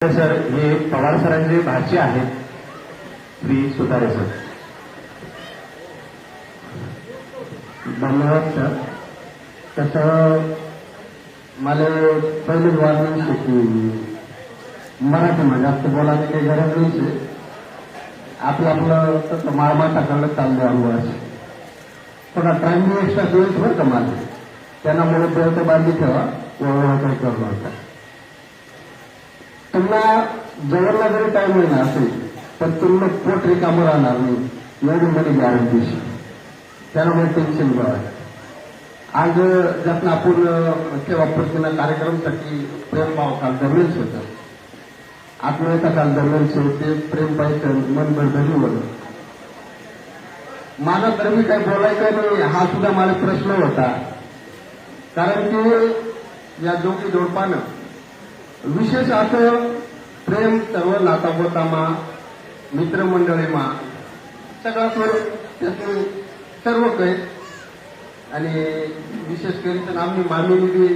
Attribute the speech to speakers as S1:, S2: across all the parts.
S1: Sir हे पवार सरांचे भाष्य आहेत. श्री सुतारे सर.
S2: धन्यवाद सर. तसं मला पहिलेच वाटलं की मराठीमध्ये जास्त बोलायची काही गरज नाही. आपलं तसं माळमाटाकडलं चाललं आम्ही थोडा टाइम एक्स्ट्रा दिवस बरं का मला त्यांना मला बेळतं बांधली ठेवा व काही करू नका. तुम्हाला जेवणला जरी टाइम होईना असेल पण तुम्हाला पोट रिकामं राहणार नाही एवढी मला गॅरंटी. त्यामुळे टेन्शन घ्यावं. आज ज्यातनं आपण सेवा प्रश्न कार्यक्रमासाठी प्रेम भाव काल दरवेळेस होतं. आत्मीयता काल दरवेळेस होते. प्रेम पाहिजे मन बळबळी होतं. माझा तर मी काही बोलायचं नाही हा सुद्धा मला प्रश्न होता. कारण की या जोगी जोडपानं विशेष असं प्रेम सर्व नातागोतामा मित्रमंडळीमा सगळा त्यातून सर्व काही आणि विशेष करीत आम्ही मामीनी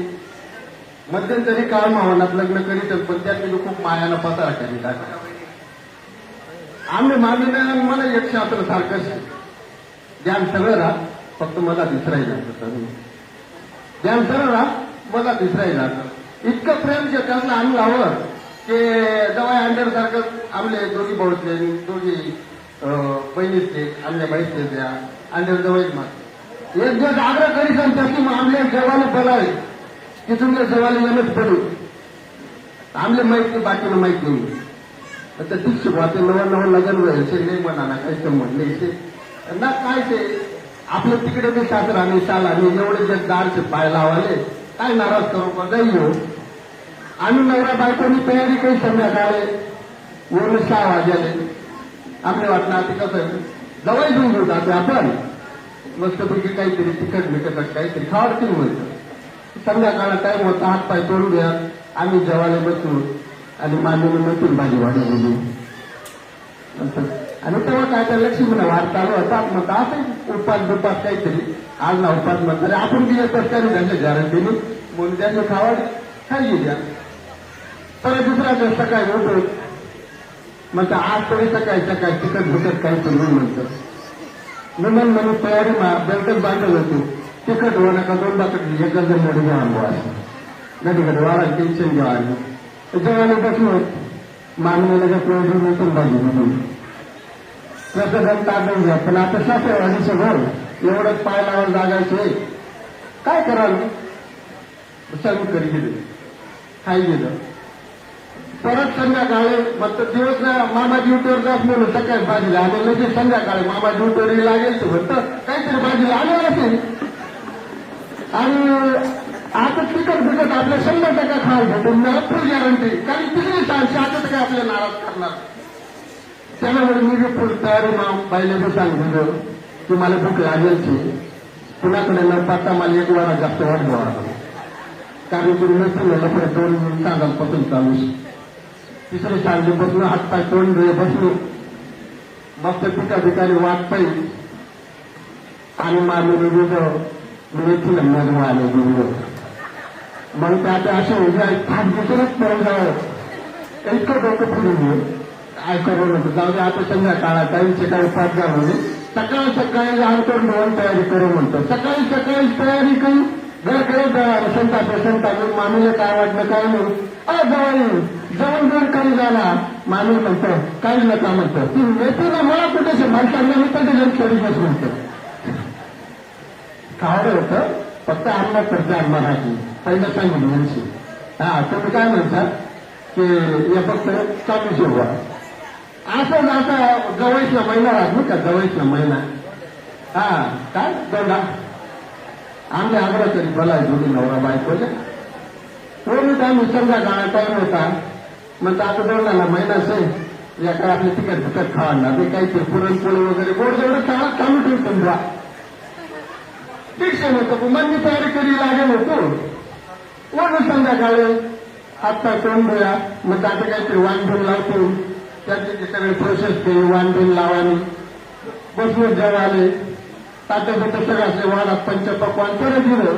S2: मध्यंतरी काळ मावनात लग्न करीत पण त्यातली खूप मायानं पसारा केली टाका. आम्ही मामीनं मला एक शास्त्र सारखं ज्ञान सगळं राहत फक्त मला दिसरायला ज्ञान सगळं राहत मला दिसरायला इतकं प्रेम जे त्यांना आम्ही लावलं की जवळ अंडरसारखं आमले दोघी भाऊतले दोघी बहिणीतले आमल्या बाईतले त्या अंडर जवळ माग एक दिवस आग्रह करी सांगतात की आमल्या जेवायला बोलावे की तुमच्या जेवायला येणंच पडू. आमले माहिती बाकीनं माहित नाही. आता दीक्षित वाटे नवं लग्न व्हायचे नाही म्हणा काही संबंध नाही ना काय ते आपलं तिकडे बी सासराने सालाने एवढे जे दारचे पाय लावाले काय नाराज करू का जाईल. आम्ही नवरा बायकोनी तयारी काही संध्याकाळी वरून 6 वाजले. आपले वाटलं आता कसं जवळ घेऊन घेऊ आता आपण मस्तपैकी काहीतरी तिखट मिठकट काहीतरी खावडतील म्हणतो. संध्याकाळ टाइम होता हातपाय तोडून द्या आम्ही जेवायला बसू आणि मामीने नसून भाजी वाढवली आणि तेव्हा काय त्या लक्ष्मीला वाट चालू होतात म्हणता असं उपास दुपास काहीतरी आज ना उपास म्हणतात आपण बी येत असताना त्यांच्या गॅरंटीने म्हणून त्यांनी खावड खाल्ली द्या. परत दुसरा दिवस सकाळी होतो म्हणता आज तरी सकाळी तिकट भुकट काहीतरी म्हणतं. मी म्हणून तयारी बेल्टच बांधलं होतो तिकट हो नका 2 बाकट एकच नडी घ्या अनुभव असं नदीकडे वाढा टेन्शन घ्या जेव्हा बसलो मानवाला नसून भाजी म्हणून कसं ताटून घ्या पण आता सासरवाडी सगळं एवढंच पाय लावायला जागायचे काय करावं सर्व करी गेले खाई गेलं. परत संध्याकाळी मग दिवस मामा ड्युटीवर जात म्हणून सकाळी भाजीला आले लगेच संध्याकाळी मामा ड्युटीवर लागेल तर म्हणतं काहीतरी भाजीला आले असेल आणि आता तिकट बिकट आपल्या 100% खायला भेटून मला फुल गॅरंटी कारण तिकडे सांगते आता काय आपल्या नाराज करणार. त्यामुळे मी बी फुल तयारी बाईला सांगितलं की मला भूक लागेल कुणाकडे न पाहता मला 1 वारा जास्त वाट घ्यावा कारण तुम्ही नसतं परत 2 सांगालपासून चालू. तिसरे सांगलीपासून हातपाय तोंड बसलो मस्त पिका ठिकाणी वाट पाहिजे आणि मारले मेथी लग्न आले गेलो मग त्याच्या असे दुसरंच परत जावं इतकं डोकं फिरून काय करू नको जाऊ दे आता संध्याकाळा टाईमचे काही 5 झाले सकाळी अंतर घेऊन तयारी करू म्हणतो. सकाळी तयारी करू घर संताप मामीला काय वाटलं काय नाही जेवण काही झाला मामी म्हणतो काही नका म्हणतो ती मेथीला मला कुठे माणसांना मी तर जेवण शरीरच म्हणतो. खावडं होतं फक्त आम्हाला करते आम्हाला पहिलं सांगितलं हा तुम्ही काय म्हणतात की हे फक्त चालू शिरवा असं आता जवळचा महिना राहत नाही का जवळचा महिना हा काय दोंडा आम्ही आग्रह तरी बोलाय दोन्ही नवरा बायकोले कोणी आम्ही संध्याकाळ टाइम होता म्हणता आता दोंडाला महिना असेल या काय आपले तिकट खावा ते काहीतरी पुरणपोळी वगैरे गोड जेवढं चालू ठेवतो समजा शिक्षण होतं मग मी तयारी करी लागेल होतो वरून संध्याकाळी हातपाय तोंड धुया मग आता काहीतरी वांधून लावतो त्याची सगळे प्रोसेस केली वांधून लावानी बसलो जेवाले तात्या सगळं असले वाडात पंचपक्वान परत दिलं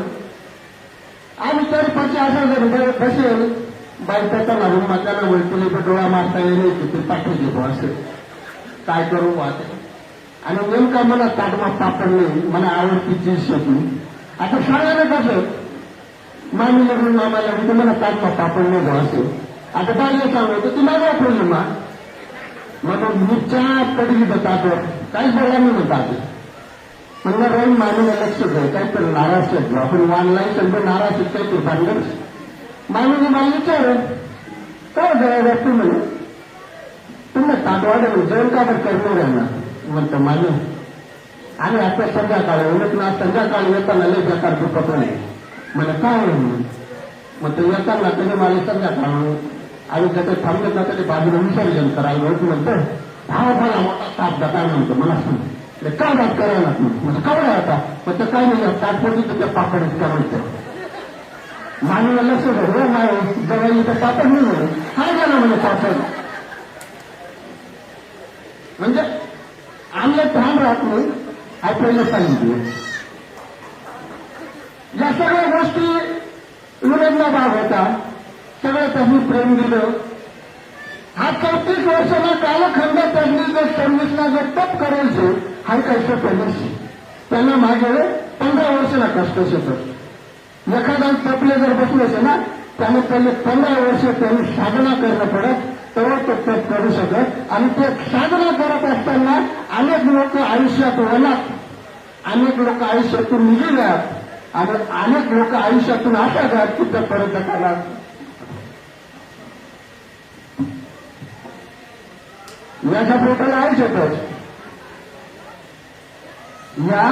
S2: आम्ही 4-5 असा बसेल बायकाचा लागून माझ्याला वळतीले तर डोळा मारता येईल किती पाठवते बा असं काय करू वाटत. आणि नेमका मला ताटमा सापडले, मला आवडतीची शेती. आता शाळेला कसं मामी लागून मामा लागून मला ताटमा सापडले बा असं. आता बाईला सांगतो ती माझ्या पौर्णिमा म्हणून मीच्या पडली ताटवर काहीच बोला मी म्हणतात. म्हणलं राहील मामीला लक्ष द्या, काहीतरी नाराज आहे आपण वानलाय सगळं नाराज काहीतरी भांडण. मामीने मला विचारलं काय जायला तू म्हणे तुम्ही ताटवाडे जेवण का पण करणार आहे ना म्हणतो मामी. आणि आता संध्याकाळी उलट ना संध्याकाळी येताना लय प्रकार दुखत नाही मला काय मग ते येताना त्याने मला संध्याकाळ आणि त्याचे थांबत ना त्याने बाजूला विसर्जन करायला होत म्हणतो भावाला मोठा ताप जाता म्हणतो मला सांग काय बात करायला म्हणजे कवडा आता मग ते काय नाही ताटपोटी तुझ्या पापडच करायचं. मानवाला लक्ष धरलं नाही जवळ इथं पापड नाही म्हणून काय झालं म्हणजे पापड म्हणजे आमलं ध्यान राहत नाही आपल्याला सांगितलं. या सगळ्या गोष्टी विरोधला भाग होता. सगळं त्यांनी प्रेम दिलं. हा 34 वर्षाला कालखंड त्यांनी जर सर्व्हिसला जर तप करायचे हा कष्ट पेलायचे त्यांना मागे 15 वर्षाला कष्ट शेतात. एखादा तपले जर बसले ना त्याने पहिले 15 वर्ष त्यांनी साधना करणं पडत तेव्हा तो तप करू शकत. आणि ते साधना करत असताना अनेक लोक आयुष्यात वळात, अनेक लोक आयुष्यातून निघाल्यात आणि अनेक लोक आयुष्यातून अशा घात की त्या परत जातात. याच्या पोटाला आयुष्यातच या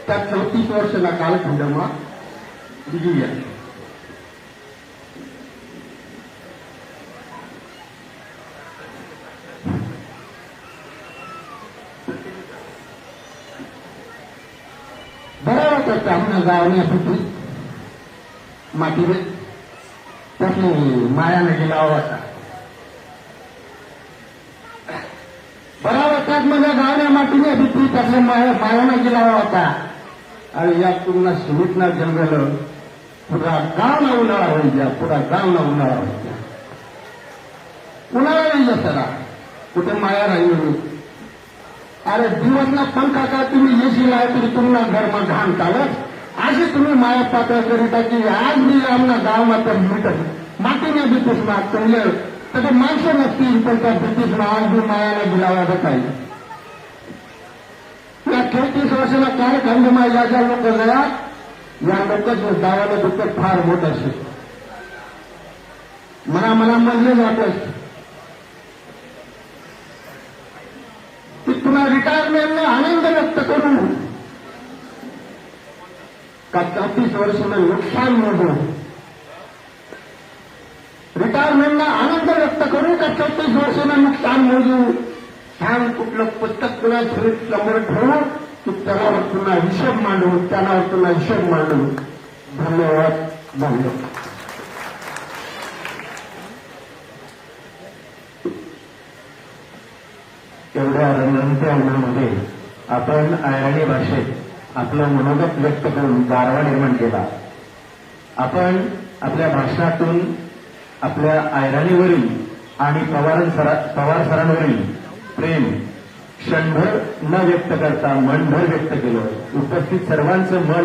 S2: त्या 34 वर्षाला कालखंडमा दिली आहे. बरोबर त्यामुळे गावण्यासाठी मातीने त्याची मायाने गेला होता. बरोबर त्यात म्हणजे गावण्या मातीने भीती त्यातल्या मायाने गेला होता. आणि या पूर्ण सुमितना जंगल पुरा गाव ना उन्हाळा व्हायचा, पुरा गाव ना उन्हाळा व्हायचा. उन्हाळा नाही सरा कुठे माया राहिली. अरे दिवसना पंखा का तुम्ही एसी लाय तरी तुम्हाला घरमा घाण चालत अशी तुम्ही माया पातळ करीता की आज मी आमना गाव मात्र मिटत मातीने भीतीस ना चांगलं तर ते माणसं नसतील पण त्या भीतीस ना आज मी मायाला गिलावा काही. या 34 वर्षाला कालखंडमा या ज्या लोक जगात या लोकच गावाला दुःख फार मोठं असेल. मला म्हणले जात की पुन्हा रिटायरमेंटने आनंद व्यक्त करू का 34 वर्षानं नुकसान मोजू. रिटायरमेंटला आनंद व्यक्त करू का 34 वर्षानं नुकसान मोजू. छान कुठलं पुस्तक पुन्हा समोर ठेवू की त्याला पुन्हा हिशोब मांडू, त्याला पुन्हा हिशोब मांडू. धन्यवाद. धन्यवाद.
S1: एवढ्या रंगांच्या अंगणामध्ये आपण आयराणी भाषेत आपलं मनोगत व्यक्त करून गारवा निर्माण केला. आपण आपल्या भाषणातून आपल्या आयराणीवरील आणि पवार सरांवरील प्रेम क्षणभर न व्यक्त करता मनभर व्यक्त केलं. उपस्थित सर्वांचं मन